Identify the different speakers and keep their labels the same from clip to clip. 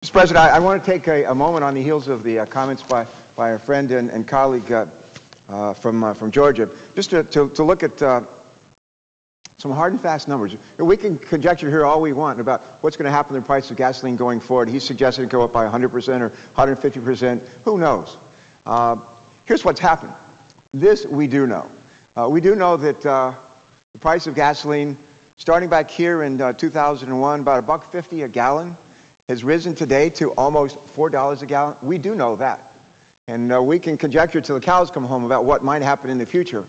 Speaker 1: Mr. President, I want to take a moment on the heels of the comments by our friend and colleague from Georgia, just to look at some hard and fast numbers. We can conjecture here all we want about what's going to happen to the price of gasoline going forward. He suggested it go up by 100% or 150%. Who knows? Here's what's happened. This we do know. We do know that the price of gasoline, starting back here in 2001, about $1.50 a gallon, has risen today to almost $4 a gallon. We do know that. And we can conjecture till the cows come home about what might happen in the future.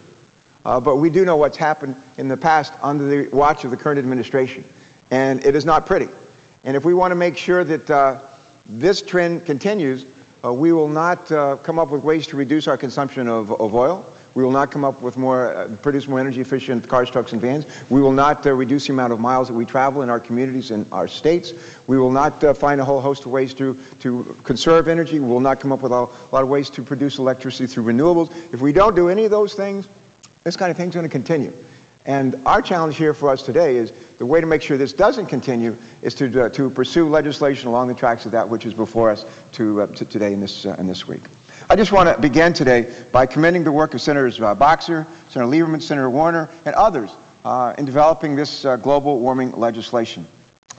Speaker 1: But we do know what's happened in the past under the watch of the current administration. And it is not pretty. And if we want to make sure that this trend continues, we will not come up with ways to reduce our consumption of oil. We will not come up with produce more energy efficient cars, trucks, and vans. We will not reduce the amount of miles that we travel in our communities and our states. We will not find a whole host of ways to conserve energy. We will not come up with a lot of ways to produce electricity through renewables. If we don't do any of those things, this kind of thing is going to continue. And our challenge here for us today is the way to make sure this doesn't continue is to pursue legislation along the tracks of that which is before us today in this week. I just want to begin today by commending the work of Senators Boxer, Senator Lieberman, Senator Warner, and others in developing this global warming legislation.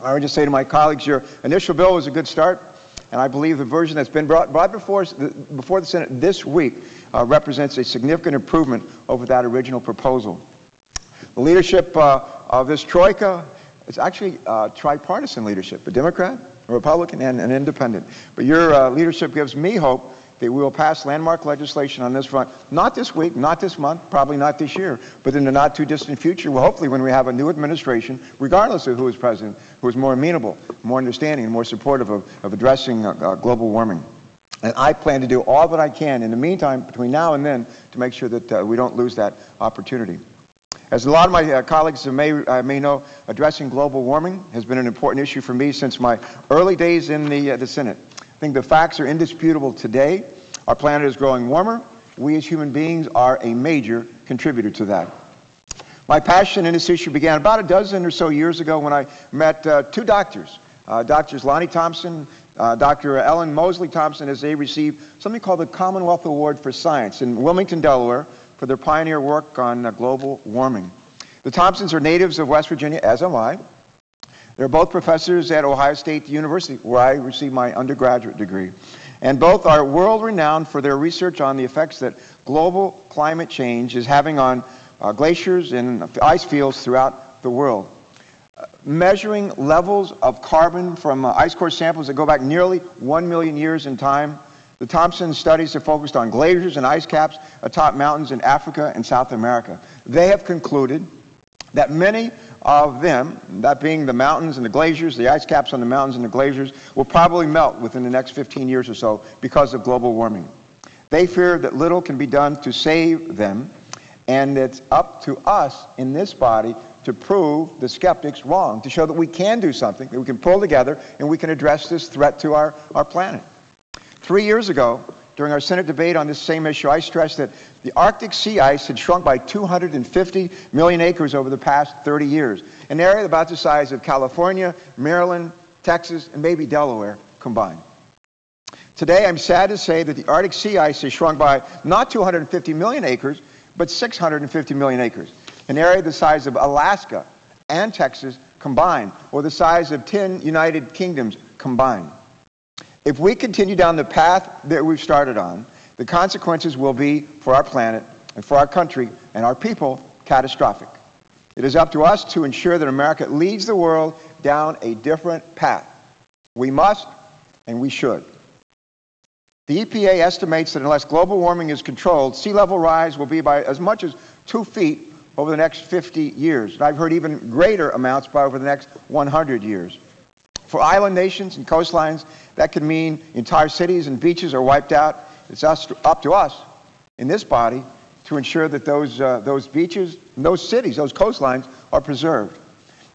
Speaker 1: I would just say to my colleagues, your initial bill was a good start, and I believe the version that's been brought before the Senate this week represents a significant improvement over that original proposal. The leadership of this troika is actually tripartisan leadership, a Democrat, a Republican, and an independent. But your leadership gives me hope that we will pass landmark legislation on this front, not this week, not this month, probably not this year, but in the not too distant future, well, hopefully when we have a new administration, regardless of who is president, who is more amenable, more understanding, and more supportive of addressing global warming. And I plan to do all that I can in the meantime, between now and then, to make sure that we don't lose that opportunity. As a lot of my colleagues may know, addressing global warming has been an important issue for me since my early days in the Senate. I think the facts are indisputable today. Our planet is growing warmer. We as human beings are a major contributor to that. My passion in this issue began about a dozen or so years ago when I met two doctors, Drs. Lonnie Thompson, Dr. Ellen Mosley Thompson, as they received something called the Commonwealth Award for Science in Wilmington, Delaware, for their pioneer work on global warming. The Thompsons are natives of West Virginia, as am I. They're both professors at Ohio State University, where I received my undergraduate degree. And both are world-renowned for their research on the effects that global climate change is having on glaciers and ice fields throughout the world. Measuring levels of carbon from ice core samples that go back nearly 1 million years in time, the Thompson studies have focused on glaciers and ice caps atop mountains in Africa and South America. They have concluded that many of them, that being the mountains and the glaciers, the ice caps on the mountains and the glaciers, will probably melt within the next 15 years or so because of global warming. They fear that little can be done to save them, and it's up to us in this body to prove the skeptics wrong, to show that we can do something, that we can pull together, and we can address this threat to our planet. 3 years ago, during our Senate debate on this same issue, I stressed that the Arctic sea ice had shrunk by 250 million acres over the past 30 years, an area about the size of California, Maryland, Texas, and maybe Delaware combined. Today, I'm sad to say that the Arctic sea ice has shrunk by not 250 million acres, but 650 million acres, an area the size of Alaska and Texas combined, or the size of 10 United Kingdoms combined. If we continue down the path that we've started on, the consequences will be, for our planet and for our country and our people, catastrophic. It is up to us to ensure that America leads the world down a different path. We must and we should. The EPA estimates that unless global warming is controlled, sea level rise will be by as much as 2 feet over the next 50 years. And I've heard even greater amounts by over the next 100 years. For island nations and coastlines, that could mean entire cities and beaches are wiped out. It's up to us in this body to ensure that those beaches, those cities, those coastlines are preserved.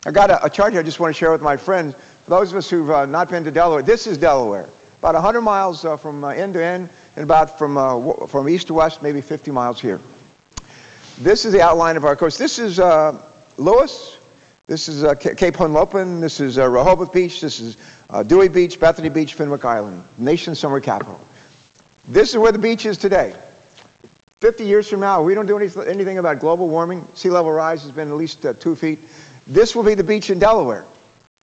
Speaker 1: I've got a chart here I just want to share with my friends. For those of us who've not been to Delaware, this is Delaware. About 100 miles from end to end, and about from east to west, maybe 50 miles here. This is the outline of our coast. This is Lewis. This is Cape Henlopen. This is Rehoboth Beach. This is Dewey Beach, Bethany Beach, Fenwick Island, nation's summer capital. This is where the beach is today. 50 years from now, we don't do anything about global warming. Sea level rise has been at least 2 feet. This will be the beach in Delaware.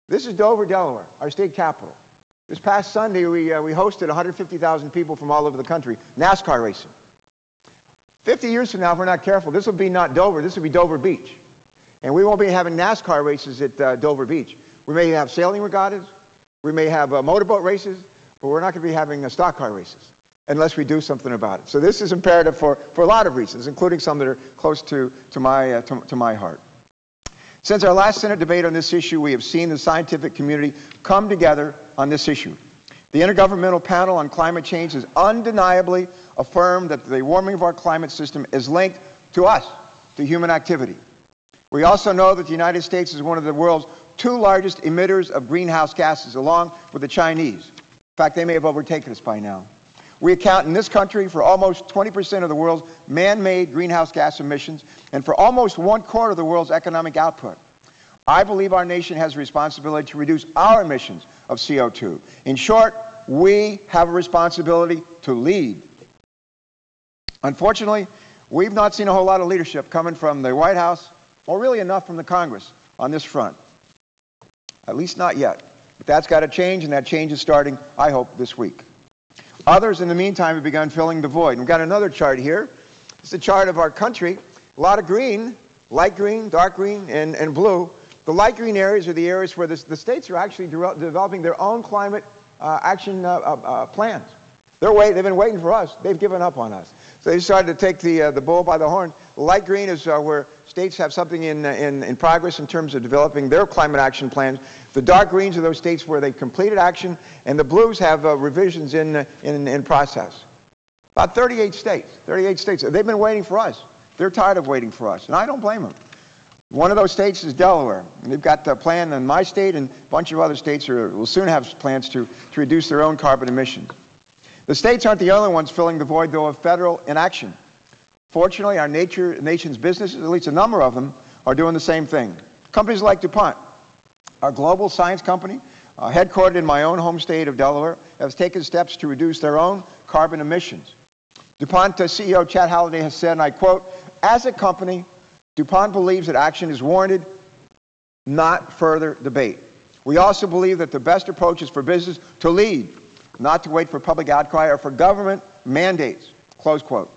Speaker 1: This is Dover, Delaware, our state capital. This past Sunday, we hosted 150,000 people from all over the country, NASCAR racing. 50 years from now, if we're not careful, this will be not Dover, this will be Dover Beach. And we won't be having NASCAR races at Dover Beach. We may have sailing regattas, we may have motorboat races, but we're not going to be having stock car races unless we do something about it. So this is imperative for a lot of reasons, including some that are close to my heart. Since our last Senate debate on this issue, we have seen the scientific community come together on this issue. The Intergovernmental Panel on Climate Change has undeniably affirmed that the warming of our climate system is linked to us, to human activity. We also know that the United States is one of the world's 2 largest emitters of greenhouse gases, along with the Chinese. In fact, they may have overtaken us by now. We account in this country for almost 20% of the world's man-made greenhouse gas emissions and for almost 1/4 of the world's economic output. I believe our nation has a responsibility to reduce our emissions of CO2. In short, we have a responsibility to lead. Unfortunately, we've not seen a whole lot of leadership coming from the White House, or really enough from the Congress on this front. At least not yet. But that's got to change, and that change is starting, I hope, this week. Others, in the meantime, have begun filling the void. And we've got another chart here. It's a chart of our country. A lot of green, light green, dark green, and blue. The light green areas are the areas where the states are actually developing their own climate action plans. They've been waiting for us. They've given up on us. So they decided to take the bull by the horn. The light green is where states have something in progress in terms of developing their climate action plans. The dark greens are those states where they've completed action, and the blues have revisions in process. About 38 states. 38 states. They've been waiting for us. They're tired of waiting for us, and I don't blame them. One of those states is Delaware. And they've got a plan in my state, and a bunch of other states will soon have plans to reduce their own carbon emissions. The states aren't the only ones filling the void, though, of federal inaction. Fortunately, our nation's businesses, at least a number of them, are doing the same thing. Companies like DuPont, our global science company, headquartered in my own home state of Delaware, has taken steps to reduce their own carbon emissions. DuPont CEO Chad Halliday has said, and I quote, "As a company, DuPont believes that action is warranted, not further debate. We also believe that the best approach is for business to lead, not to wait for public outcry or for government mandates," close quote.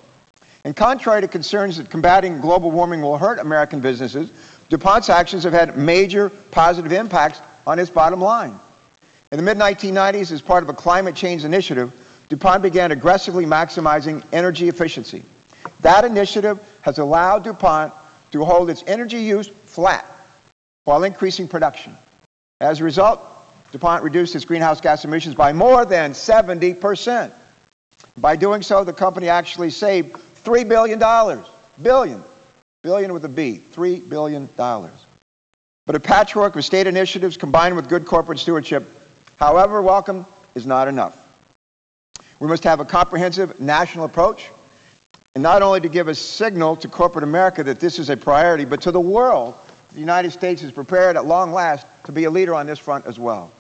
Speaker 1: And contrary to concerns that combating global warming will hurt American businesses, DuPont's actions have had major positive impacts on its bottom line. In the mid-1990s, as part of a climate change initiative, DuPont began aggressively maximizing energy efficiency. That initiative has allowed DuPont to hold its energy use flat while increasing production. As a result, DuPont reduced its greenhouse gas emissions by more than 70%. By doing so, the company actually saved $3 billion. Billion with a B, $3 billion. But a patchwork of state initiatives combined with good corporate stewardship, however welcome, is not enough. We must have a comprehensive national approach, and not only to give a signal to corporate America that this is a priority, but to the world, the United States is prepared at long last to be a leader on this front as well.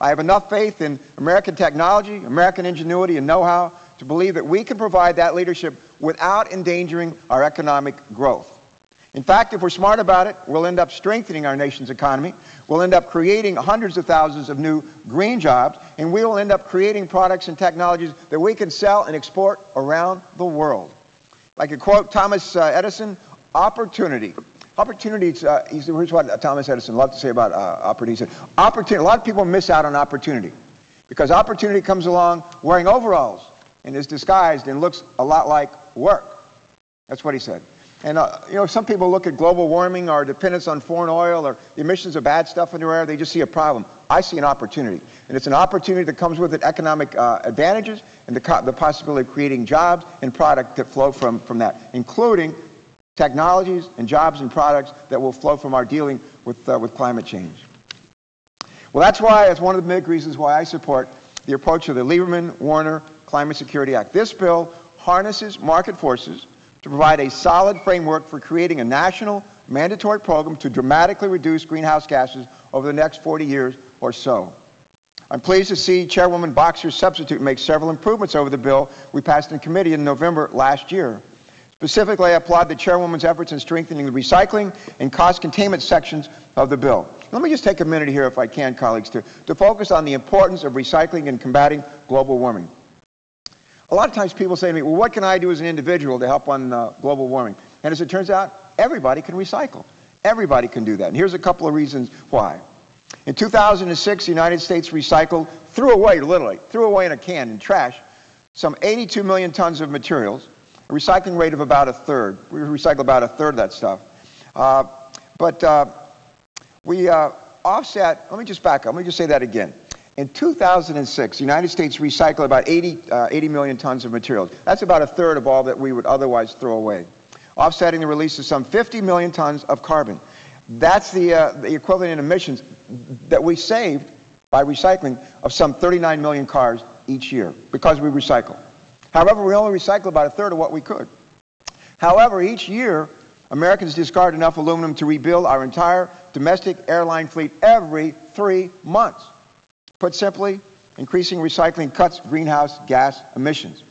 Speaker 1: I have enough faith in American technology, American ingenuity, and know-how to believe that we can provide that leadership without endangering our economic growth. In fact, if we're smart about it, we'll end up strengthening our nation's economy, we'll end up creating hundreds of thousands of new green jobs, and we will end up creating products and technologies that we can sell and export around the world. I could quote Thomas Edison, opportunity. Opportunity, here's what Thomas Edison loved to say about opportunity. He said, opportunity, a lot of people miss out on opportunity because opportunity comes along wearing overalls and is disguised and looks a lot like work. That's what he said. And, some people look at global warming or dependence on foreign oil or the emissions of bad stuff in the air, they just see a problem. I see an opportunity. And it's an opportunity that comes with it economic advantages and the possibility of creating jobs and product that flow from that, including technologies and jobs and products that will flow from our dealing with climate change. Well, that's one of the big reasons why I support the approach of the Lieberman-Warner Climate Security Act. This bill harnesses market forces to provide a solid framework for creating a national mandatory program to dramatically reduce greenhouse gases over the next 40 years or so. I'm pleased to see Chairwoman Boxer's substitute make several improvements over the bill we passed in committee in November last year. Specifically, I applaud the Chairwoman's efforts in strengthening the recycling and cost containment sections of the bill. Let me just take a minute here, if I can, colleagues, to focus on the importance of recycling and combating global warming. A lot of times people say to me, well, what can I do as an individual to help on global warming? And as it turns out, everybody can recycle. Everybody can do that. And here's a couple of reasons why. In 2006, the United States recycled, threw away in a can in trash, some 82 million tons of materials, a recycling rate of about a third. We recycle about a third of that stuff. We offset, let me just back up, let me just say that again. In 2006, the United States recycled about 80 million tons of materials. That's about a third of all that we would otherwise throw away, offsetting the release of some 50 million tons of carbon. That's the equivalent in emissions that we saved by recycling of some 39 million cars each year because we recycle. However, we only recycle about a third of what we could. However, each year, Americans discard enough aluminum to rebuild our entire domestic airline fleet every 3 months. Put simply, increasing recycling cuts greenhouse gas emissions.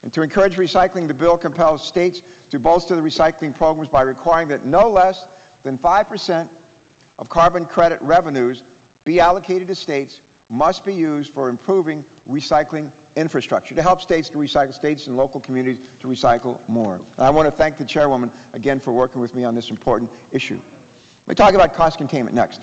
Speaker 1: And to encourage recycling, the bill compels states to bolster the recycling programs by requiring that no less than 5% of carbon credit revenues be allocated to states must be used for improving recycling infrastructure to help states to recycle, states and local communities to recycle more. And I want to thank the Chairwoman again for working with me on this important issue. Let me talk about cost containment next.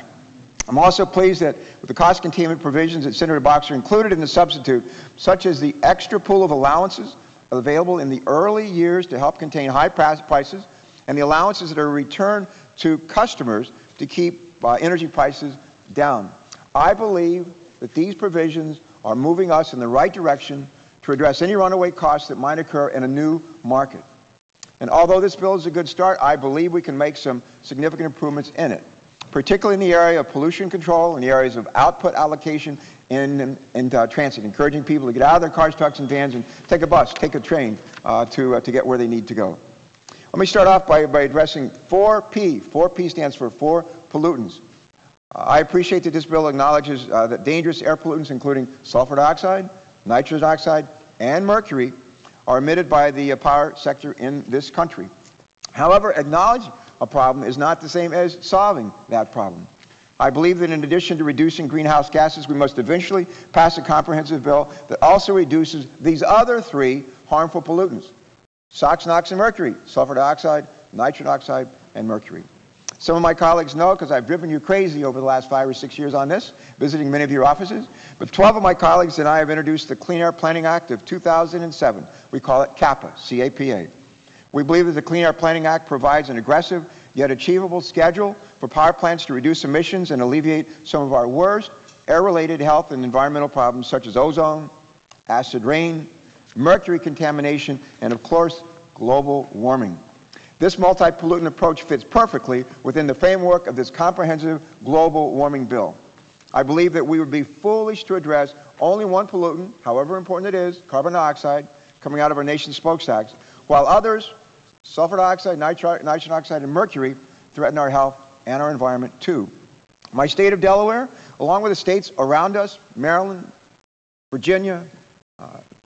Speaker 1: I'm also pleased that with the cost containment provisions that Senator Boxer included in the substitute, such as the extra pool of allowances available in the early years to help contain high prices, and the allowances that are returned to customers to keep energy prices down. I believe that these provisions are moving us in the right direction to address any runaway costs that might occur in a new market. And although this bill is a good start, I believe we can make some significant improvements in it, particularly in the area of pollution control, in the areas of output allocation in transit, encouraging people to get out of their cars, trucks, and vans and take a bus, take a train to get where they need to go. Let me start off by addressing 4P. 4P stands for 4 pollutants. I appreciate that this bill acknowledges that dangerous air pollutants, including sulfur dioxide, nitrous oxide, and mercury, are emitted by the power sector in this country. However, acknowledging a problem is not the same as solving that problem. I believe that in addition to reducing greenhouse gases, we must eventually pass a comprehensive bill that also reduces these other 3 harmful pollutants: SOx, NOx, and mercury, sulfur dioxide, nitrous oxide, and mercury. Some of my colleagues know, because I've driven you crazy over the last 5 or 6 years on this, visiting many of your offices, but 12 of my colleagues and I have introduced the Clean Air Planning Act of 2007. We call it CAPA, C-A-P-A. We believe that the Clean Air Planning Act provides an aggressive yet achievable schedule for power plants to reduce emissions and alleviate some of our worst air-related health and environmental problems such as ozone, acid rain, mercury contamination, and of course, global warming. This multi-pollutant approach fits perfectly within the framework of this comprehensive global warming bill. I believe that we would be foolish to address only one pollutant, however important it is, carbon dioxide, coming out of our nation's smokestacks, while others, sulfur dioxide, nitrous oxide, and mercury, threaten our health and our environment too. My state of Delaware, along with the states around us, Maryland, Virginia,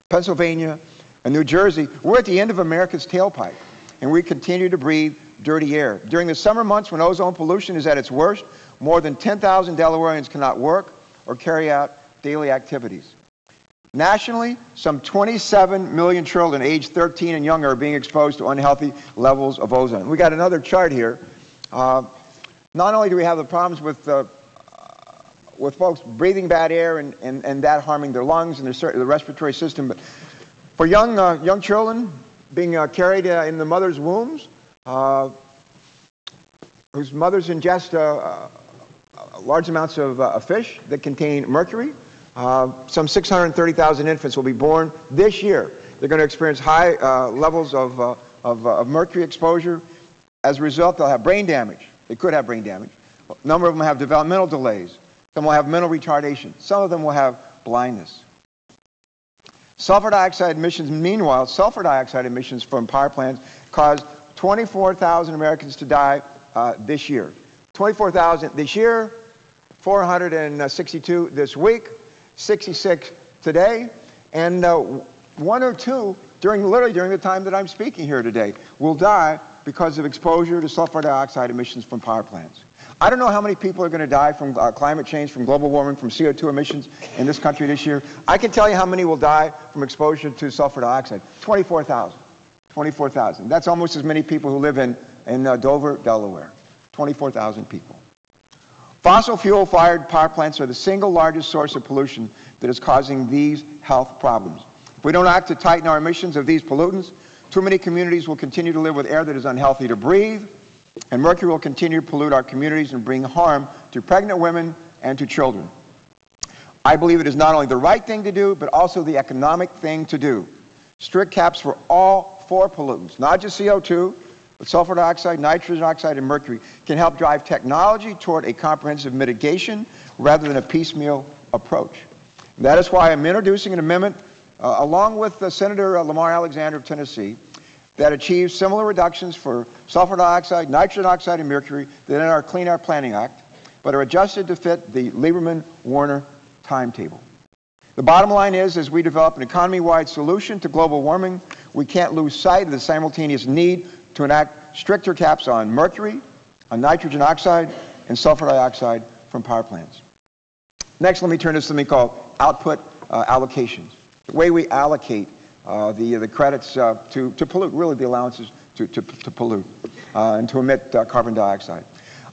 Speaker 1: Pennsylvania, and New Jersey, we're at the end of America's tailpipe, and we continue to breathe dirty air. During the summer months when ozone pollution is at its worst, more than 10,000 Delawareans cannot work or carry out daily activities. Nationally, some 27 million children aged 13 and younger are being exposed to unhealthy levels of ozone. We got another chart here. Not only do we have the problems with folks breathing bad air and that harming their lungs and the respiratory system, but for young children being carried in the mother's wombs, whose mothers ingest large amounts of fish that contain mercury, some 630,000 infants will be born this year. They're going to experience high levels of mercury exposure. As a result, they'll have brain damage. They could have brain damage. A number of them have developmental delays. Some will have mental retardation. Some of them will have blindness. Sulfur dioxide emissions, meanwhile, sulfur dioxide emissions from power plants cause 24,000 Americans to die this year. 24,000 this year, 462 this week, 66 today, and one or two literally during the time that I'm speaking here today will die because of exposure to sulfur dioxide emissions from power plants. I don't know how many people are going to die from climate change, from global warming, from CO2 emissions in this country this year. I can tell you how many will die from exposure to sulfur dioxide. 24,000. 24,000. That's almost as many people who live in Dover, Delaware. 24,000 people. Fossil fuel-fired power plants are the single largest source of pollution that is causing these health problems. If we don't act to tighten our emissions of these pollutants, too many communities will continue to live with air that is unhealthy to breathe, and mercury will continue to pollute our communities and bring harm to pregnant women and to children. I believe it is not only the right thing to do, but also the economic thing to do. Strict caps for all 4 pollutants, not just CO2, but sulfur dioxide, nitrogen oxide, and mercury, can help drive technology toward a comprehensive mitigation rather than a piecemeal approach. And that is why I'm introducing an amendment, along with Senator Lamar Alexander of Tennessee, that achieves similar reductions for sulfur dioxide, nitrogen oxide, and mercury than in our Clean Air Planning Act, but are adjusted to fit the Lieberman-Warner timetable. The bottom line is, as we develop an economy-wide solution to global warming, we can't lose sight of the simultaneous need to enact stricter caps on mercury, on nitrogen oxide, and sulfur dioxide from power plants. Next, let me turn to something called output allocations. The way we allocate the credits to pollute, really the allowances to pollute and to emit carbon dioxide.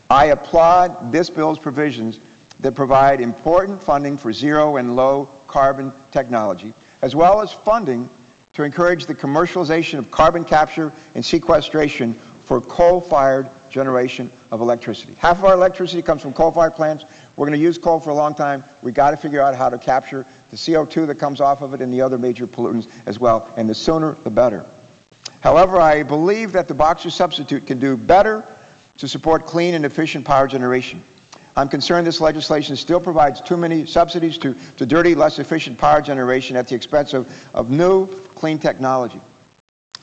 Speaker 1: I applaud this bill's provisions that provide important funding for zero and low carbon technology, as well as funding to encourage the commercialization of carbon capture and sequestration for coal-fired generation of electricity. Half of our electricity comes from coal-fired plants. We're going to use coal for a long time. We've got to figure out how to capture the CO2 that comes off of it and the other major pollutants as well, and the sooner the better. However, I believe that the Boxer substitute can do better to support clean and efficient power generation. I'm concerned this legislation still provides too many subsidies to dirty, less efficient power generation at the expense of new, clean technology.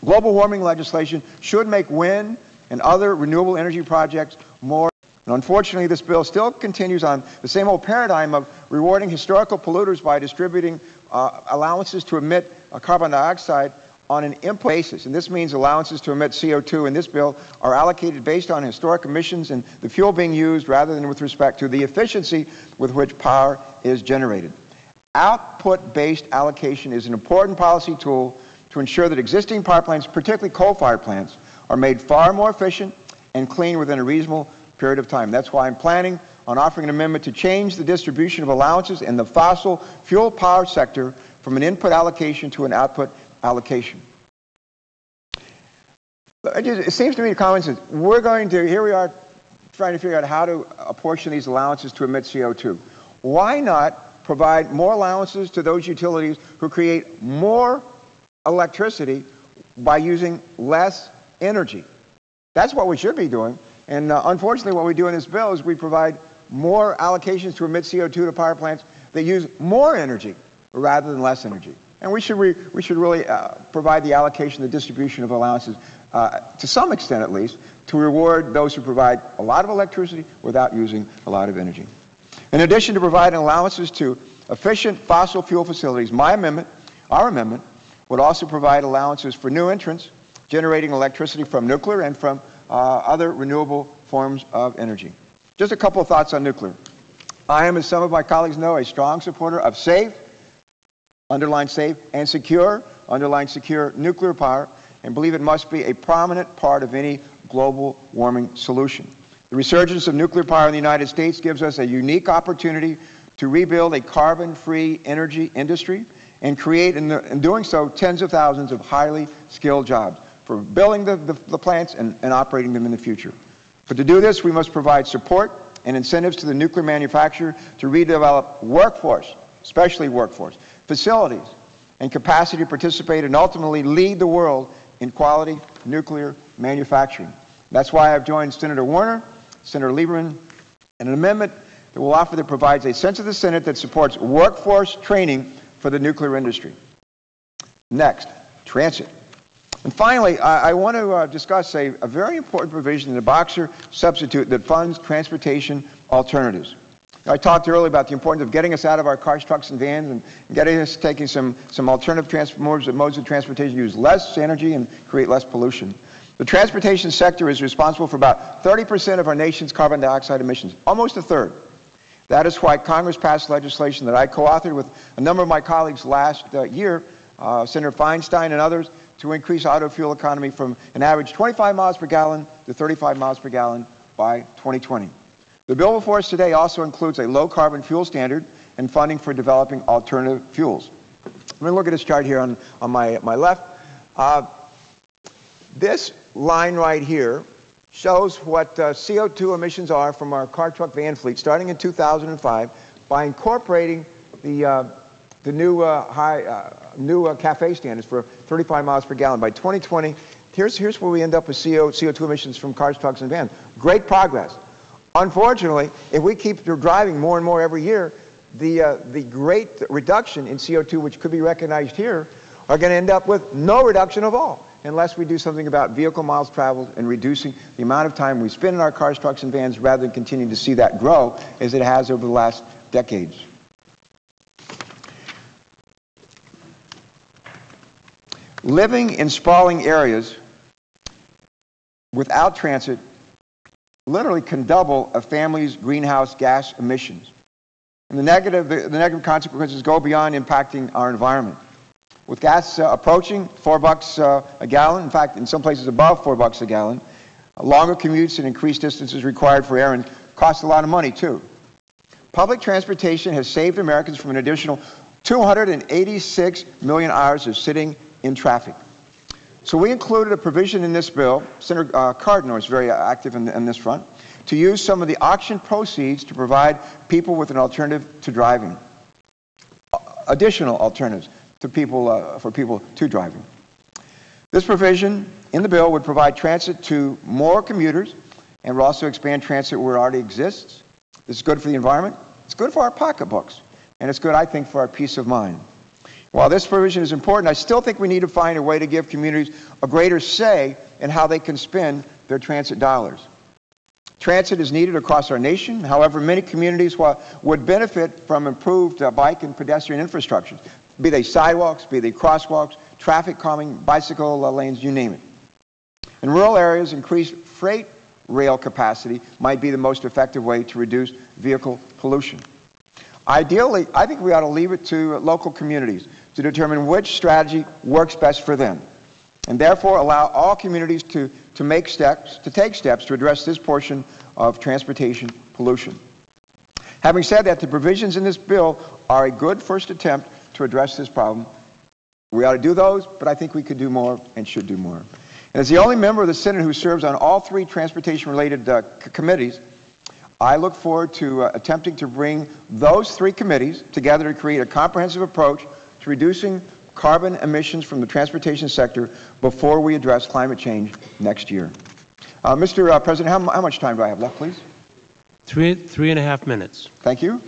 Speaker 1: Global warming legislation should make wind and other renewable energy projects more. And unfortunately, this bill still continues on the same old paradigm of rewarding historical polluters by distributing allowances to emit carbon dioxide on an input basis. And this means allowances to emit CO2 in this bill are allocated based on historic emissions and the fuel being used rather than with respect to the efficiency with which power is generated. Output-based allocation is an important policy tool to ensure that existing power plants, particularly coal-fired plants, are made far more efficient and clean within a reasonable period of time. That's why I'm planning on offering an amendment to change the distribution of allowances in the fossil fuel power sector from an input allocation to an output allocation. It seems to me, common sense, here we are trying to figure out how to apportion these allowances to emit CO2. Why not provide more allowances to those utilities who create more electricity by using less energy? That's what we should be doing. And unfortunately, what we do in this bill is we provide more allocations to emit CO2 to power plants that use more energy rather than less energy. And we should really provide the allocation, the distribution of allowances, to some extent at least, to reward those who provide a lot of electricity without using a lot of energy. In addition to providing allowances to efficient fossil fuel facilities, our amendment, would also provide allowances for new entrants generating electricity from nuclear and from other renewable forms of energy. Just a couple of thoughts on nuclear. I am, as some of my colleagues know, a strong supporter of safe, underline safe, and secure, underline secure, nuclear power, and believe it must be a prominent part of any global warming solution. The resurgence of nuclear power in the United States gives us a unique opportunity to rebuild a carbon-free energy industry and create, in doing so, tens of thousands of highly skilled jobs for building the plants and operating them in the future. But to do this, we must provide support and incentives to the nuclear manufacturer to redevelop workforce, especially workforce, facilities, and capacity to participate and ultimately lead the world in quality nuclear manufacturing. That's why I've joined Senator Warner, Senator Lieberman, in an amendment that provides a sense of the Senate that supports workforce training for the nuclear industry. Next, transit. And finally, I want to discuss a very important provision in the Boxer substitute that funds transportation alternatives. I talked earlier about the importance of getting us out of our cars, trucks, and vans and getting us taking some alternative modes of transportation, use less energy and create less pollution. The transportation sector is responsible for about 30% of our nation's carbon dioxide emissions, almost a third. That is why Congress passed legislation that I co-authored with a number of my colleagues last year, Senator Feinstein and others, to increase auto fuel economy from an average 25 miles per gallon to 35 miles per gallon by 2020. The bill before us today also includes a low-carbon fuel standard and funding for developing alternative fuels. Let me look at this chart here on my left. This line right here shows what CO2 emissions are from our car, truck, van fleet starting in 2005 by incorporating the new CAFE standards for 35 miles per gallon. By 2020, here's where we end up with CO2 emissions from cars, trucks, and vans. Great progress. Unfortunately, if we keep driving more and more every year, the great reduction in CO2, which could be recognized here, are going to end up with no reduction of all, unless we do something about vehicle miles traveled and reducing the amount of time we spend in our cars, trucks, and vans rather than continue to see that grow as it has over the last decades. Living in sprawling areas without transit literally can double a family's greenhouse gas emissions. And the negative consequences go beyond impacting our environment. With gas approaching $4 a gallon, in fact, in some places above $4 a gallon, longer commutes and increased distances required for errands cost a lot of money, too. Public transportation has saved Americans from an additional 286 million hours of sitting in traffic. So we included a provision in this bill, Senator Cardinal is very active in this front, to use some of the auction proceeds to provide people with an alternative to driving, additional alternatives to for people to driving. This provision in the bill would provide transit to more commuters and would also expand transit where it already exists. This is good for the environment, it's good for our pocketbooks, and it's good, I think, for our peace of mind. While this provision is important, I still think we need to find a way to give communities a greater say in how they can spend their transit dollars. Transit is needed across our nation. However, many communities would benefit from improved bike and pedestrian infrastructure, be they sidewalks, be they crosswalks, traffic calming, bicycle lanes, you name it. In rural areas, increased freight rail capacity might be the most effective way to reduce vehicle pollution. Ideally, I think we ought to leave it to local communities to determine which strategy works best for them, and therefore allow all communities to take steps to address this portion of transportation pollution. Having said that, the provisions in this bill are a good first attempt to address this problem. We ought to do those, but I think we could do more and should do more. And as the only member of the Senate who serves on all three transportation-related committees, I look forward to attempting to bring those three committees together to create a comprehensive approach to reducing carbon emissions from the transportation sector before we address climate change next year. Mr. President, how much time do I have left, please?
Speaker 2: 3.5 minutes.
Speaker 1: Thank you.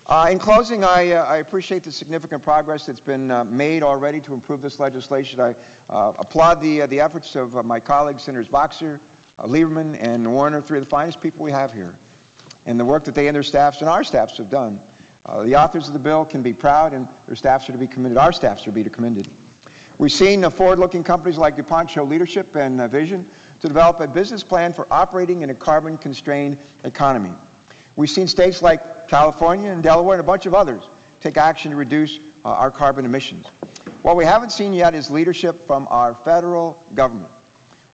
Speaker 1: In closing, I appreciate the significant progress that's been made already to improve this legislation. I applaud the efforts of my colleagues, Senators Boxer, Lieberman, and Warner, three of the finest people we have here, and the work that they and their staffs and our staffs have done. The authors of the bill can be proud, and their staffs are to be commended. Our staffs are to be commended. We've seen forward-looking companies like DuPont show leadership and vision to develop a business plan for operating in a carbon-constrained economy. We've seen states like California and Delaware and a bunch of others take action to reduce our carbon emissions. What we haven't seen yet is leadership from our federal government.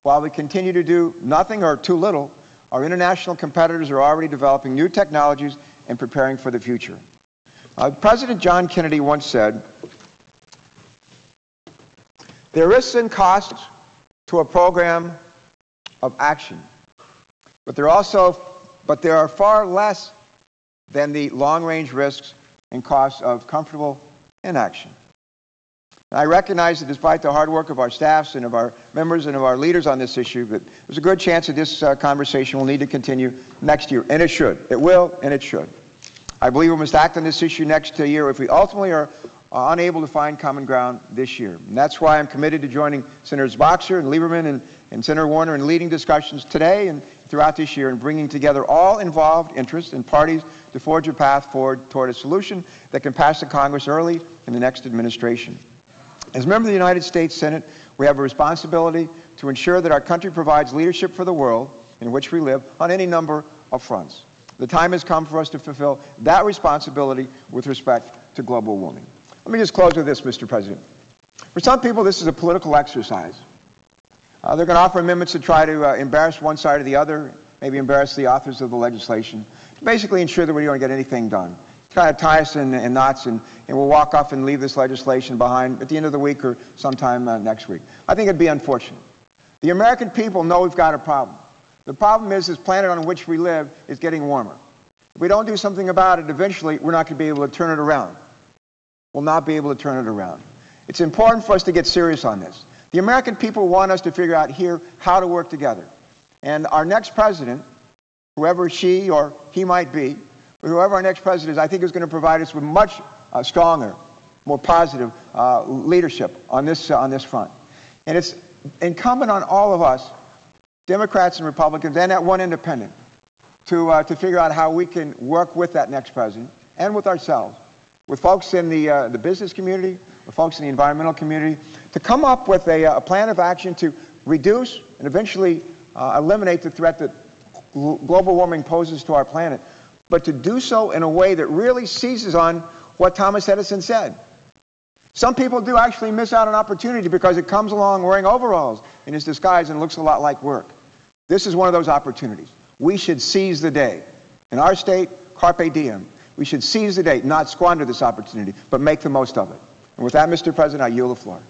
Speaker 1: While we continue to do nothing or too little, our international competitors are already developing new technologies and preparing for the future. President John Kennedy once said, "There are risks and costs to a program of action, but there are far less than the long-range risks and costs of comfortable inaction." I recognize that despite the hard work of our staffs and of our members and of our leaders on this issue, that there's a good chance that this conversation will need to continue next year, and it should. It will, and it should. I believe we must act on this issue next year if we ultimately are unable to find common ground this year. And that's why I'm committed to joining Senators Boxer and Lieberman and Senator Warner in leading discussions today and throughout this year and bringing together all involved interests and parties to forge a path forward toward a solution that can pass the Congress early in the next administration. As a member of the United States Senate, we have a responsibility to ensure that our country provides leadership for the world in which we live on any number of fronts. The time has come for us to fulfill that responsibility with respect to global warming. Let me just close with this, Mr. President. For some people, this is a political exercise. They're going to offer amendments to try to embarrass one side or the other, maybe embarrass the authors of the legislation, to basically ensure that we don't get anything done. Kind of tie us in knots, and we'll walk off and leave this legislation behind at the end of the week or sometime next week. I think it'd be unfortunate. The American people know we've got a problem. The problem is this planet on which we live is getting warmer. If we don't do something about it, eventually we're not going to be able to turn it around. We'll not be able to turn it around. It's important for us to get serious on this. The American people want us to figure out here how to work together. And our next president, whoever she or he might be, whoever our next president is, I think is going to provide us with much stronger, more positive leadership on this front. And it's incumbent on all of us, Democrats and Republicans, and that one independent, to figure out how we can work with that next president and with ourselves, with folks in the business community, with folks in the environmental community, to come up with a plan of action to reduce and eventually eliminate the threat that global warming poses to our planet, but to do so in a way that really seizes on what Thomas Edison said. Some people do actually miss out on opportunity because it comes along wearing overalls in his disguise and looks a lot like work. This is one of those opportunities. We should seize the day. In our state, Carpe Diem. We should seize the day, not squander this opportunity, but make the most of it. And with that, Mr. President, I yield the floor.